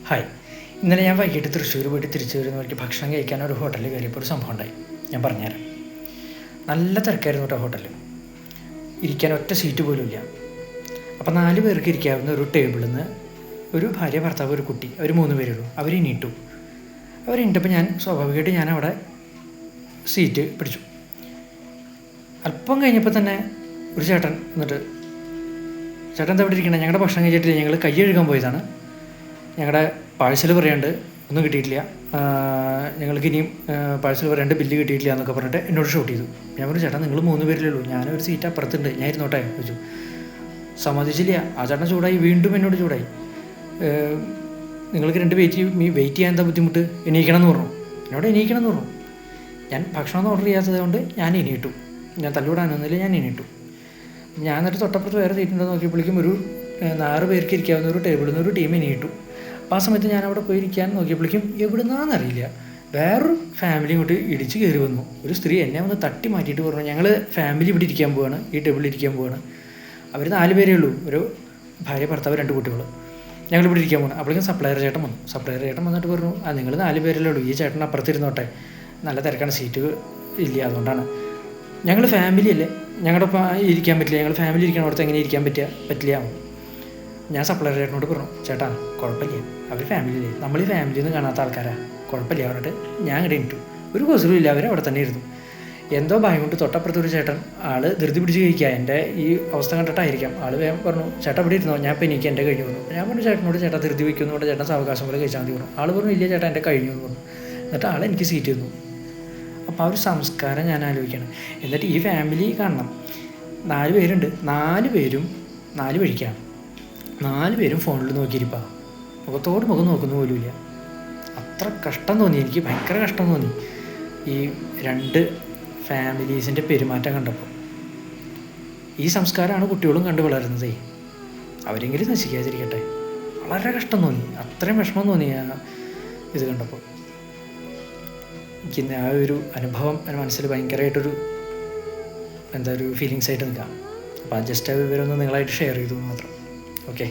Hi. ഇന്നലെ ഞാൻ വൈകിട്ട് തൃശ്ശൂർ പോയിട്ട് തിരിച്ചു വരുന്നവർക്ക് ഭക്ഷണം കഴിക്കാൻ ഒരു ഹോട്ടലിൽ കയറിയപ്പോൾ ഒരു സംഭവം ഉണ്ടായി. ഞാൻ പറഞ്ഞുതരാം. നല്ല തിരക്കായിരുന്നു കേട്ടോ ഹോട്ടലിൽ. ഇരിക്കാൻ ഒറ്റ സീറ്റ് പോലും ഇല്ല. അപ്പോൾ 4 പേർക്ക് ഇരിക്കാവുന്ന ഒരു ടേബിളിൽ നിന്ന് ഒരു ഭാര്യ, ഭർത്താവ്, ഒരു കുട്ടി, അവർ 3 പേരേ ഉള്ളൂ. അവരെണീറ്റു. അവരെണീറ്റപ്പോൾ സ്വാഭാവികമായിട്ട് ഞാൻ അവിടെ സീറ്റ് പിടിച്ചു. അല്പം കഴിഞ്ഞപ്പോൾ തന്നെ ഒരു ചേട്ടൻ എന്നിട്ട്, ചേട്ടൻ എന്താ ഇവിടെ ഇരിക്കണേ? ഞങ്ങളുടെ ഭക്ഷണം കഴിച്ചിട്ടില്ല, ഞങ്ങൾ കൈ കഴുകാൻ പോയതാണ്, ഞങ്ങളുടെ പാഴ്സൽ പറയാണ്ട് ഒന്നും കിട്ടിയിട്ടില്ല, ഞങ്ങൾക്ക് ഇനിയും പാഴ്സൽ പറയാണ്ട് ബില്ല് കിട്ടിയിട്ടില്ല എന്നൊക്കെ പറഞ്ഞിട്ട് എന്നോട് ഷൂട്ട് ചെയ്തു. ഞാൻ പറഞ്ഞു, ചേട്ടാ നിങ്ങൾ 3 പേരിലേ ഉള്ളൂ, ഞാനൊരു സീറ്റ് അപ്പുറത്തുണ്ട്, ഞാൻ ഇരുന്നോട്ടെ ചോദിച്ചു. സമ്മതിച്ചില്ല. ആ ചേട്ടൻ ചൂടായി, വീണ്ടും എന്നോട് ചൂടായി. നിങ്ങൾക്ക് 2 വെയിറ്റ് ചെയ്യാൻ എന്താ ബുദ്ധിമുട്ട്, എണീക്കണം എന്ന് പറഞ്ഞു. എന്നോട് എണീക്കണം എന്ന് പറഞ്ഞു. ഞാൻ ഭക്ഷണം ഓർഡർ ചെയ്യാത്തത് കൊണ്ട് ഞാൻ എണീറ്റു. ഞാൻ തല്ലുകൂടാനൊന്നുമില്ല, ഞാൻ എണീറ്റു. ഞാൻ എന്നിട്ട് തൊട്ടപ്പുറത്ത് വേറെ സീറ്റ് ഉണ്ടോ നോക്കിയപ്പോഴേക്കും ഒരു 6 പേർക്ക് ഇരിക്കാവുന്ന ഒരു ടേബിളിൽ നിന്ന് ഒരു ടീം എണീറ്റു. അപ്പോൾ ആ സമയത്ത് ഞാൻ അവിടെ പോയി ഇരിക്കാൻ നോക്കിയപ്പോഴേക്കും എവിടുന്നാന്നറിയില്ല വേറൊരു ഫാമിലി ഇങ്ങോട്ട് ഇടിച്ച് കയറി വന്നു. ഒരു സ്ത്രീ എന്നെ വന്ന് തട്ടി മാറ്റിയിട്ട് പറഞ്ഞു, ഞങ്ങൾ ഫാമിലി ഇവിടെ ഇരിക്കാൻ പോവാണ്, ഈ ടേബിളിൽ ഇരിക്കാൻ പോവാണ്. അവർ 4 പേരേ ഉള്ളൂ, ഒരു ഭാര്യ, ഭർത്താവ്, 2 കുട്ടികൾ. ഞങ്ങളിവിടെ ഇരിക്കാൻ പോകണം. അപ്പോഴേക്കും സപ്ലയർ ചേട്ടൻ വന്നു. സപ്ലയർ ചേട്ടൻ വന്നിട്ട് പറഞ്ഞു, നിങ്ങൾ 4 പേരല്ലേ ഉള്ളൂ, ഈ ചേട്ടൻ അപ്പുറത്തിരുന്നോട്ടെ, നല്ല തിരക്കാണ്, സീറ്റ് ഇല്ല, അതുകൊണ്ടാണ്. ഞങ്ങൾ ഫാമിലി അല്ലേ, ഞങ്ങളുടെ ഒപ്പം ഇരിക്കാൻ പറ്റില്ല, ഞങ്ങൾ ഫാമിലി ഇരിക്കണം, അവിടുത്തെ എങ്ങനെ ഇരിക്കാൻ പറ്റില്ല. ഞാൻ സപ്ലയർ ചേട്ടനോട് പറഞ്ഞു, ചേട്ടാ കുഴപ്പമില്ല, അവർ ഫാമിലിയില്ലേ, നമ്മൾ ഈ ഫാമിലിയിൽ നിന്ന് കാണാത്ത ആൾക്കാരാണ്, കുഴപ്പമില്ല പറഞ്ഞിട്ട് ഞാൻ ഇവിടെ ഇട്ടു. ഒരു കോഴ്സിലും ഇല്ല, അവർ അവിടെ തന്നെ ഇരുന്നു. എന്തോ ഭയം കൊണ്ട് തൊട്ടപ്പുറത്ത് ഒരു ചേട്ടൻ, ധൃതി പിടിച്ച് കഴിക്കുക, എൻ്റെ ഈ അവസ്ഥ കണ്ടിട്ടായിരിക്കാം, വേഗം പറഞ്ഞു, ചേട്ടാ ഇവിടെ ഇരുന്നോ, ഞാൻ ഇപ്പോൾ എനിക്ക് എൻ്റെ കഴിഞ്ഞു പറഞ്ഞു. ഞാൻ പറഞ്ഞു ചേട്ടനോട്, ചേട്ടാ ധൃതി വയ്ക്കുന്നു കൊണ്ട് ചേട്ടൻ സാവകാശം പോലെ കഴിച്ചാൽ മതി പറഞ്ഞു. പറഞ്ഞു, ഇല്ല ചേട്ടാ എൻ്റെ കഴിഞ്ഞു എന്ന് പറഞ്ഞു. എന്നിട്ട് എനിക്ക് സീറ്റ് തന്നു. അപ്പോൾ ആ ഒരു സംസ്കാരം ഞാൻ ആലോചിക്കണം. എന്നിട്ട് ഈ ഫാമിലി കാണണം, 4 പേരുണ്ട്, 4 പേരും 4 വഴിക്കാണ്, 4 പേരും ഫോണിൽ നോക്കിയിരിപ്പാ, മുഖത്തോട് മുഖം നോക്കുന്ന പോലും ഇല്ല. അത്ര കഷ്ടം തോന്നി എനിക്ക്, ഭയങ്കര കഷ്ടം തോന്നി ഈ 2 ഫാമിലീസിൻ്റെ പെരുമാറ്റം കണ്ടപ്പോൾ. ഈ സംസ്കാരമാണ് കുട്ടികളും കണ്ട് വളരുന്നതേ, അവരെങ്കിലും നശിക്കാതിരിക്കട്ടെ. വളരെ കഷ്ടം തോന്നി, അത്രയും വിഷമം തോന്നി ഇത് കണ്ടപ്പോൾ. എനിക്ക് ആ ഒരു അനുഭവം എൻ്റെ മനസ്സിൽ ഭയങ്കരമായിട്ടൊരു ഒരു ഫീലിങ്സ് ആയിട്ട് നിൽക്കാം. അപ്പോൾ ജസ്റ്റ് ആ വിവരം ഒന്ന് നിങ്ങളായിട്ട് ഷെയർ ചെയ്തു മാത്രം. ഓക്കെ.